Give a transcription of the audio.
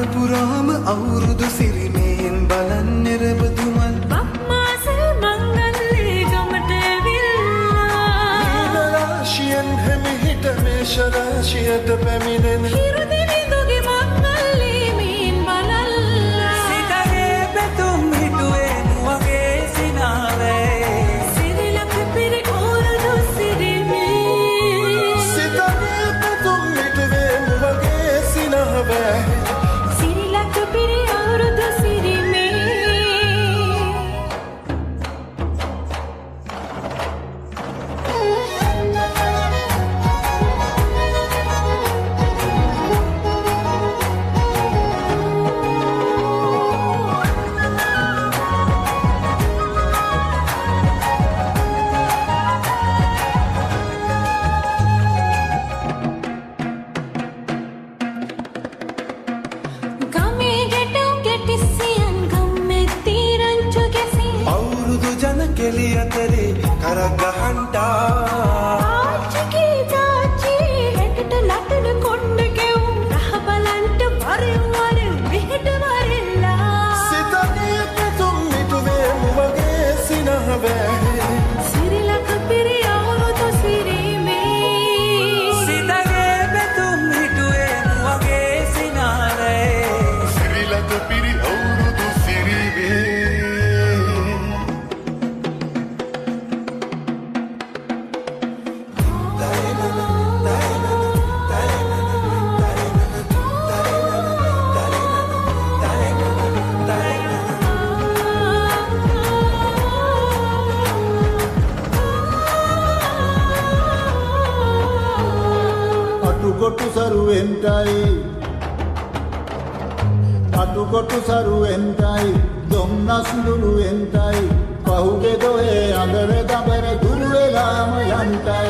පුරාම අවුරුදු සිරිමයෙන් බලන්න රබදුමන් බක්මාස මංගල්ලේ ගමට ඇවිල්ලා රාශියෙන් හැමිහිට මේෂරාශියට පැමිණෙන හිරුදිවිදුගේ මංගල්ලේ මේන් බලල්ලා සිතගේ පැතුම් හිටුවේ නුවගේ සිනාවේ සිරිලක පිරි අවුරුදු සිරිමේ සිතගේ පැතුම් හිටුවේ මුවගේ සිනහවෑ සිරිලක පිරි අවුරුදු සිරිමේ ගමේ ගැටුම් ගැටිසියන් ගම්මැති රංචු ගැසී අවුරුදු ජන කෙලි අතරේ කරක් ගහන්ටා ආච්චිගේ තාච්චි හැටට නටන කොණ්ඩ ගෙවුම් රහ බලන්ට වරෙන් වර මෙහෙට වරෙල්ලා සිතගේ පැතුම් හිටුවේ මුවගේ සිනහවෑ සිරිලක පිරි අවුරුදු සිරිමේ සිතගේ පැතුම් හිටුවේ නුවගේ සිනාවේ සිරිලක පිරි අවුරුදු සිරිවේ අටුකොටු සරුවෙන්ටයි දොම්නස් ලුණුවෙන්ටයි පහුගේ දොයේ අඳර දබර දුර වෙලාම යන්ටයි